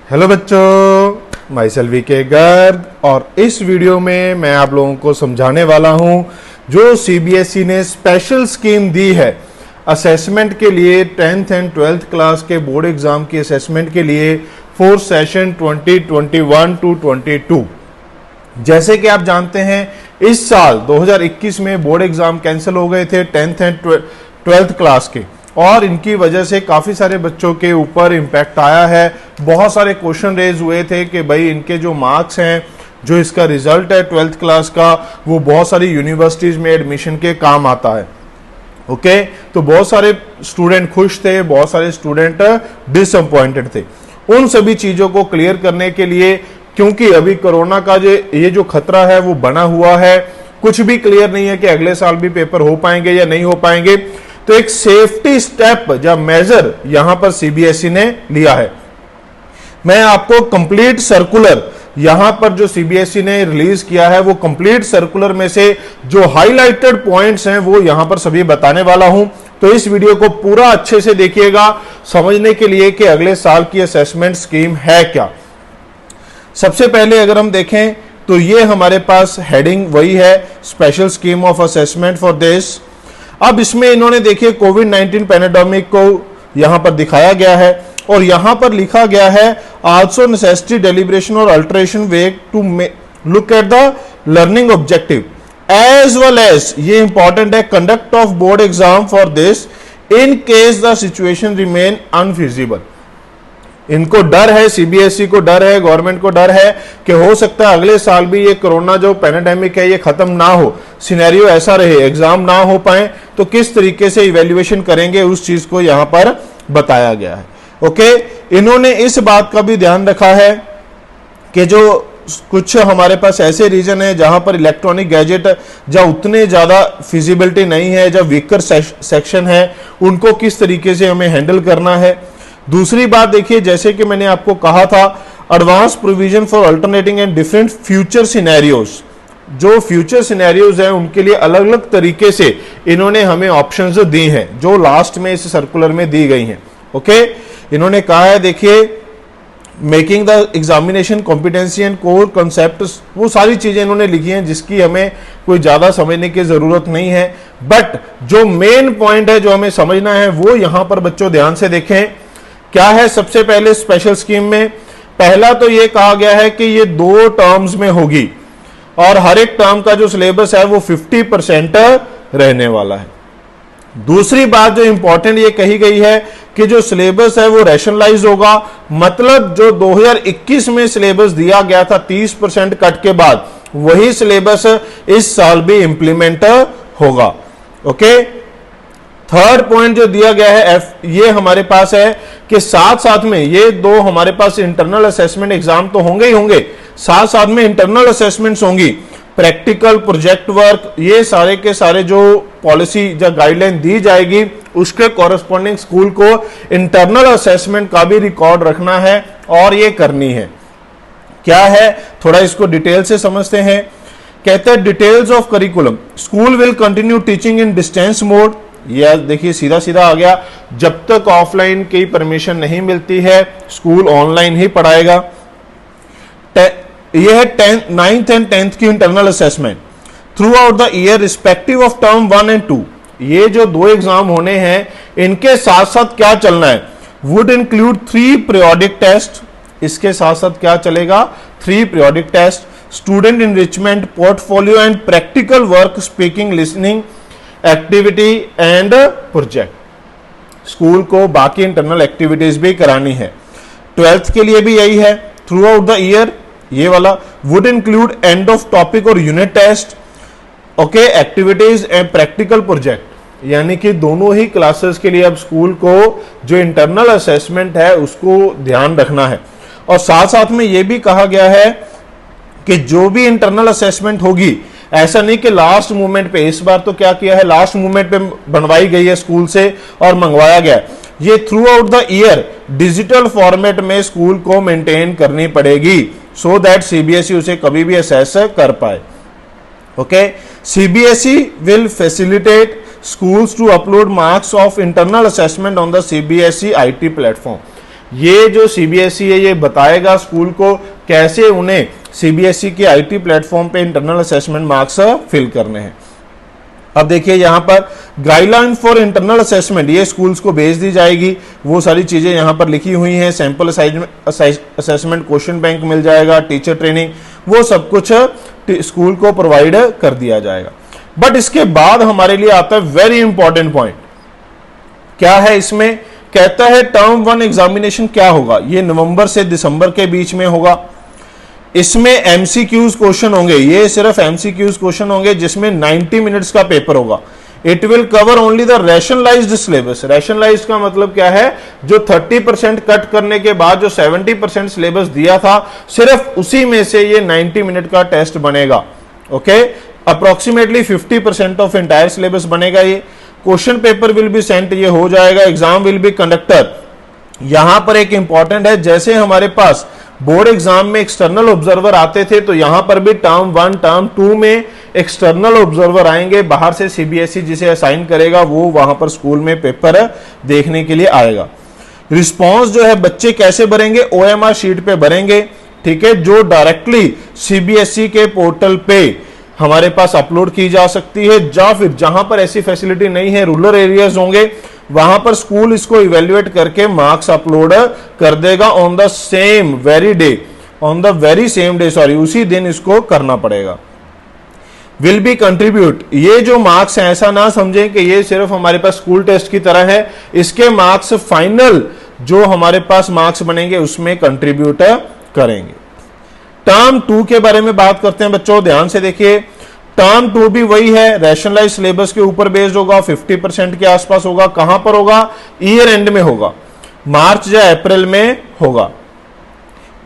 Hello बच्चों, my self VK Garg और इस वीडियो में मैं आप लोगों को समझाने वाला हूं जो सीबीएसई ने स्पेशल स्कीम दी है असेसमेंट के लिए 10th एंड 12th क्लास के बोर्ड एग्जाम की असेसमेंट के लिए फॉर सेशन 2021 टू 22। जैसे कि आप जानते हैं इस साल 2021 में बोर्ड एग्जाम कैंसिल हो गए थे 10th एंड 12th क्लास के, और इनकी वजह से काफ़ी सारे बच्चों के ऊपर इम्पैक्ट आया है। बहुत सारे क्वेश्चन रेज हुए थे कि भाई इनके जो मार्क्स हैं, जो इसका रिजल्ट है 12th क्लास का, वो बहुत सारी यूनिवर्सिटीज़ में एडमिशन के काम आता है। ओके, तो बहुत सारे स्टूडेंट खुश थे, बहुत सारे स्टूडेंट डिसअपॉइंटेड थे। उन सभी चीज़ों को क्लियर करने के लिए, क्योंकि अभी कोरोना का ये जो खतरा है वो बना हुआ है, कुछ भी क्लियर नहीं है कि अगले साल भी पेपर हो पाएंगे या नहीं हो पाएंगे, तो एक सेफ्टी स्टेप या मेजर यहां पर सीबीएसई ने लिया है। मैं आपको कंप्लीट सर्कुलर यहां पर जो सीबीएसई ने रिलीज किया है वो कंप्लीट सर्कुलर में से जो हाईलाइटेड पॉइंट्स हैं वो यहां पर सभी बताने वाला हूं। तो इस वीडियो को पूरा अच्छे से देखिएगा समझने के लिए कि अगले साल की असेसमेंट स्कीम है क्या। सबसे पहले अगर हम देखें तो ये हमारे पास हेडिंग वही है, special scheme of assessment for this. अब इसमें इन्होंने देखिए कोविड-19 पैंडेमिक को यहां पर दिखाया गया है और यहां पर लिखा गया है आल्सो नेसेसिटी डेलिब्रेशन और alteration way to look at the learning objective as well as, ये इंपॉर्टेंट है, conduct of board exam for this in case the situation remain unfeasible. इनको डर है, सीबीएसई को डर है, गवर्नमेंट को डर है कि हो सकता है अगले साल भी ये कोरोना जो पैंडेमिक है ये खत्म ना हो, सिनेरियो ऐसा रहे, एग्जाम ना हो पाए, तो किस तरीके से इवैल्यूएशन करेंगे उस चीज को यहां पर बताया गया है। ओके, इन्होंने इस बात का भी ध्यान रखा है कि जो कुछ हमारे पास ऐसे रीजन है जहां पर इलेक्ट्रॉनिक गैजेट जहां उतने ज्यादा फिजिबिलिटी नहीं है, जहां वीकर सेक्शन है, उनको किस तरीके से हमें हैंडल करना है। दूसरी बात देखिए, जैसे कि मैंने आपको कहा था, advance provision for alternating and different future scenarios, जो फ्यूचर सिनेरियोज हैं उनके लिए अलग अलग तरीके से इन्होंने हमें ऑप्शंस दी हैं जो लास्ट में इस सर्कुलर में दी गई हैं। ओके, इन्होंने कहा है देखिए making the examination competency and core concept, वो सारी चीजें इन्होंने लिखी हैं जिसकी हमें कोई ज्यादा समझने की जरूरत नहीं है, बट जो मेन पॉइंट है जो हमें समझना है वो यहां पर बच्चों ध्यान से देखें। क्या है सबसे पहले स्पेशल स्कीम में, पहला तो ये कहा गया है कि ये 2 टर्म्स में होगी और हर एक टर्म का जो सिलेबस है वो 50% रहने वाला है। दूसरी बात जो इंपॉर्टेंट ये कही गई है कि जो सिलेबस है वो रैशनलाइज होगा, मतलब जो 2021 में सिलेबस दिया गया था 30% कट के बाद, वही सिलेबस इस साल भी इंप्लीमेंट होगा। ओके, थर्ड पॉइंट जो दिया गया है ये हमारे पास है कि साथ साथ में ये 2 हमारे पास इंटरनल असेसमेंट एग्जाम तो होंगे ही होंगे, साथ साथ में इंटरनल असेसमेंट्स होंगी, प्रैक्टिकल प्रोजेक्ट वर्क, ये सारे के सारे जो पॉलिसी या गाइडलाइन दी जाएगी उसके कॉरेस्पॉन्डिंग स्कूल को इंटरनल असेसमेंट का भी रिकॉर्ड रखना है और ये करनी है। क्या है थोड़ा इसको डिटेल से समझते हैं। कहते हैं details of curriculum, school will continue teaching in distance mode, यह देखिए सीधा सीधा आ गया, जब तक ऑफलाइन की परमिशन नहीं मिलती है स्कूल ऑनलाइन ही पढ़ाएगा। यह है 9th एंड 10th की internal assessment through out the year respective of term 1 and 2। ये जो 2 एग्जाम होने हैं इनके साथ साथ क्या चलना है, वुड इंक्लूड 3 पीरियोडिक टेस्ट, इसके साथ साथ क्या चलेगा 3 periodic test, student enrichment, portfolio and practical work, speaking, listening activity and project. School को बाकी इंटरनल एक्टिविटीज भी करानी है। 12th के लिए भी यही है, थ्रू आउट द ईयर ये वाला, would include end of topic और unit test, okay, activities and practical project, यानी कि दोनों ही क्लासेस के लिए अब स्कूल को जो इंटरनल असेसमेंट है उसको ध्यान रखना है। और साथ साथ में ये भी कहा गया है कि जो भी इंटरनल असेसमेंट होगी, ऐसा नहीं कि लास्ट मोमेंट पे, इस बार तो क्या किया है लास्ट मोमेंट पे बनवाई गई है स्कूल से और मंगवाया गया, ये through out the year digital format में स्कूल को मेंटेन करनी पड़ेगी सो दैट सीबीएसई उसे कभी भी असेस कर पाए। Okay, CBSE will facilitate schools to upload marks of internal assessment on the CBSE IT platform। ये जो सीबीएसई है ये बताएगा स्कूल को कैसे उन्हें सीबीएसई के आईटी प्लेटफॉर्म पे इंटरनल असेसमेंट मार्क्स फिल करने हैं। अब देखिए यहाँ पर गाइडलाइन फॉर इंटरनल असेसमेंट ये स्कूल्स को भेज दी जाएगी, वो सारी चीजें यहाँ पर लिखी हुई हैं। सैंपल असेसमेंट क्वेश्चन बैंक मिल जाएगा, टीचर ट्रेनिंग, वो सब कुछ स्कूल को प्रोवाइड कर दिया जाएगा। बट इसके बाद हमारे लिए आता है वेरी इंपॉर्टेंट पॉइंट, क्या है इसमें, कहता है टर्म 1 एग्जामिनेशन क्या होगा, ये नवंबर से दिसंबर के बीच में होगा। इसमें एमसीक्यूज क्वेश्चन होंगे, ये सिर्फ एमसीक्यूज क्वेश्चन होंगे जिसमें 90 मिनट्स का पेपर होगा। It will cover only the rationalised syllabus. Rationalised का मतलब क्या है, जो 30% कट करने के बाद जो 70% सिलेबस दिया था, सिर्फ उसी में से ये 90 मिनट का टेस्ट बनेगा। Okay, approximately 50% of entire syllabus बनेगा। ये question paper will be sent, ये हो जाएगा। Exam will be conductor. यहां पर एक इंपॉर्टेंट है, जैसे हमारे पास बोर्ड एग्जाम में एक्सटर्नल ऑब्जर्वर आते थे, तो यहां पर भी टर्म 1 टर्म 2 में एक्सटर्नल ऑब्जर्वर आएंगे, बाहर से सीबीएसई जिसे असाइन करेगा वो वहां पर स्कूल में पेपर देखने के लिए आएगा। रिस्पांस जो है बच्चे कैसे भरेंगे, ओएमआर शीट पे भरेंगे, ठीक है, जो डायरेक्टली सीबीएसई के पोर्टल पे हमारे पास अपलोड की जा सकती है, या फिर जहां पर ऐसी फैसिलिटी नहीं है, रूरल एरियाज होंगे, वहां पर स्कूल इसको इवेल्युएट करके मार्क्स अपलोड कर देगा on the same very day, on the very same day, sorry, उसी दिन इसको करना पड़ेगा। विल बी कंट्रीब्यूट, ये जो मार्क्स हैं ऐसा ना समझें कि ये सिर्फ हमारे पास स्कूल टेस्ट की तरह है, इसके मार्क्स फाइनल जो हमारे पास मार्क्स बनेंगे उसमें कंट्रीब्यूट करेंगे। टर्म 2 के बारे में बात करते हैं बच्चों, ध्यान से देखिए। टर्म 2 भी वही है, रैशनलाइज सिलेबस के ऊपर बेस्ड होगा, 50% के आसपास होगा। कहां पर होगा, ईयर एंड में होगा, मार्च या अप्रैल में होगा।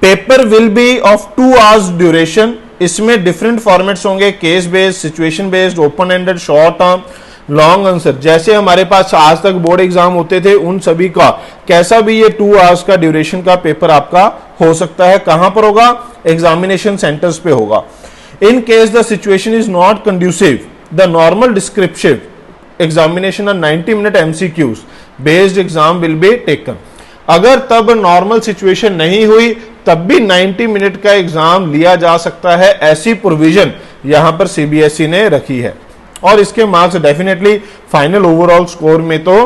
Paper will be of 2 hours duration, इसमें डिफरेंट फॉर्मेट्स होंगे, case based, situation based, open ended, short term, long answer. जैसे हमारे पास आज तक बोर्ड एग्जाम होते थे उन सभी का कैसा भी ये 2 आवर्स का ड्यूरेशन का पेपर आपका हो सकता है। कहां पर होगा, एग्जामिनेशन सेंटर्स पे होगा। In case the situation is not conducive, the normal descriptive examination and 90-minute MCQs based exam will be taken. अगर तब नॉर्मल सिचुएशन नहीं हुई तब भी 90 मिनट का एग्जाम लिया जा सकता है, ऐसी प्रोविजन यहां पर सीबीएसई ने रखी है, और इसके marks definitely final overall score में तो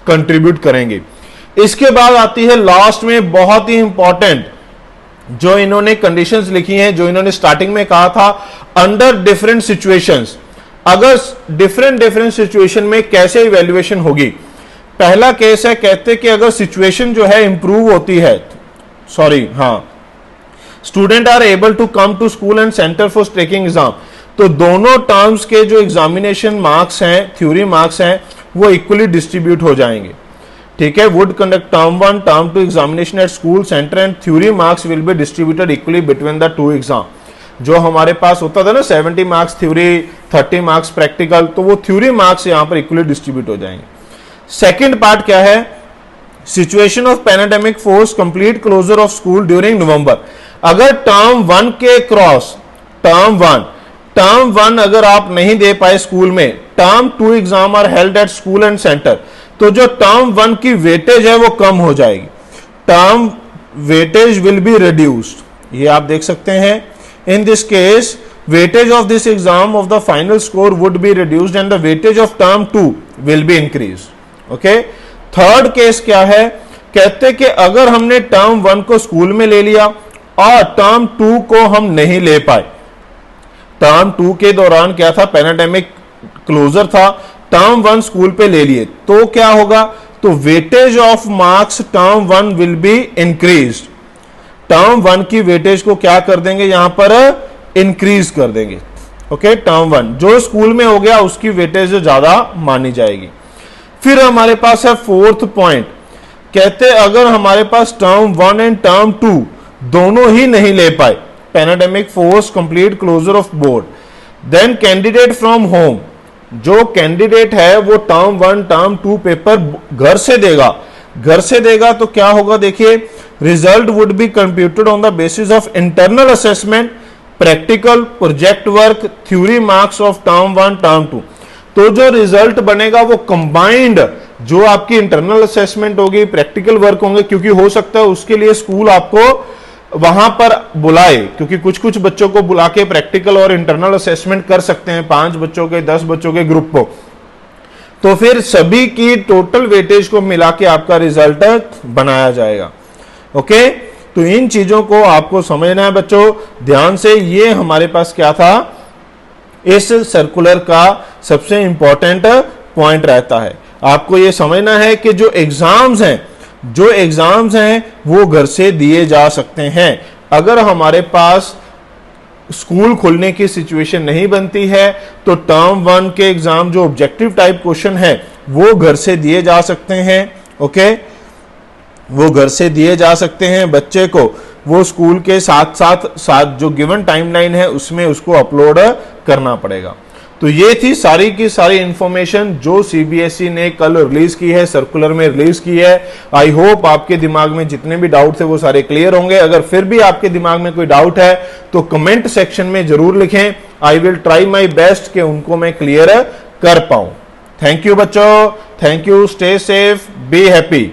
कंट्रीब्यूट करेंगे। इसके बाद आती है लास्ट में बहुत ही इंपॉर्टेंट, जो इन्होंने कंडीशंस लिखी हैं, जो इन्होंने स्टार्टिंग में कहा था, अंडर डिफरेंट सिचुएशंस, अगर डिफरेंट सिचुएशन में कैसे इवैल्यूएशन होगी। पहला केस है, कहते कि अगर सिचुएशन जो है इंप्रूव होती है, student are able to come to school and centre for taking exam, तो दोनों टर्म्स के जो एग्जामिनेशन मार्क्स हैं, थ्योरी मार्क्स हैं, वो इक्वली डिस्ट्रीब्यूट हो जाएंगे, ठीक है। Would conduct term 1 term 2 examination at school centre and theory marks will be distributed equally between the 2 exam. जो हमारे पास होता था ना 70 मार्क्स थ्योरी, 30 मार्क्स प्रैक्टिकल, तो वो थ्योरी मार्क्स यहां पर इक्वली डिस्ट्रीब्यूट हो जाएंगे। सेकेंड पार्ट क्या है, situation of pandemic force complete closure of school during November. अगर टर्म 1 के क्रॉस टर्म 1 अगर आप नहीं दे पाए स्कूल में, term 2 exam are held at school and centre, तो जो टर्म 1 की वेटेज है वो कम हो जाएगी, term weightage will be reduced. ये आप देख सकते हैं, in this case weightage of this exam of the final score would be reduced and the weightage of term 2 will be increase. Okay, third case क्या है, कहते कि अगर हमने टर्म 1 को स्कूल में ले लिया और टर्म 2 को हम नहीं ले पाए, टर्म 2 के दौरान क्या था, पैंडेमिक क्लोजर था, टर्म 1 स्कूल पे ले लिए, तो क्या होगा, तो weightage of marks term 1 will be increase. Term 1 की वेटेज को क्या कर देंगे, यहां पर इंक्रीज कर देंगे। ओके, टर्म 1 जो स्कूल में हो गया उसकी वेटेज ज्यादा मानी जाएगी। फिर हमारे पास है फोर्थ पॉइंट, कहते अगर हमारे पास टर्म 1 एंड टर्म 2 दोनों ही नहीं ले पाए, pandemic force complete closure of board, then candidate from home, जो कैंडिडेट है वो टर्म 1 टर्म 2 पेपर घर से देगा, तो क्या होगा, देखिए, result would be computed on the basis of internal assessment, practical, project work, theory marks of term 1 term 2। तो जो रिजल्ट बनेगा वो कंबाइंड जो आपकी इंटरनल असेसमेंट होगी, प्रैक्टिकल वर्क होंगे, क्योंकि हो सकता है उसके लिए स्कूल आपको वहां पर बुलाए, क्योंकि कुछ कुछ बच्चों को बुला के प्रैक्टिकल और इंटरनल असेसमेंट कर सकते हैं, 5 बच्चों के 10 बच्चों के ग्रुप को। तो फिर सभी की टोटल वेटेज को मिला के आपका रिजल्ट बनाया जाएगा। ओके, तो इन चीजों को आपको समझना है बच्चों ध्यान से। ये हमारे पास क्या था, इस सर्कुलर का सबसे इंपॉर्टेंट पॉइंट रहता है। आपको ये समझना है कि जो एग्जाम्स हैं वो घर से दिए जा सकते हैं। अगर हमारे पास स्कूल खोलने की सिचुएशन नहीं बनती है तो टर्म 1 के एग्जाम जो ऑब्जेक्टिव टाइप क्वेश्चन है वो घर से दिए जा सकते हैं। ओके, वो घर से दिए जा सकते हैं। बच्चे को वो स्कूल के साथ जो गिवन टाइमलाइन है उसमें उसको अपलोड करना पड़ेगा। तो ये थी सारी की सारी इंफॉर्मेशन जो सीबीएसई ने कल रिलीज की है, सर्कुलर में रिलीज की है। आई होप आपके दिमाग में जितने भी डाउट थे वो सारे क्लियर होंगे। अगर फिर भी आपके दिमाग में कोई डाउट है तो कमेंट सेक्शन में जरूर लिखें। I will try my best कि उनको मैं क्लियर कर पाऊं। थैंक यू बच्चों, thank you, stay safe, be happy.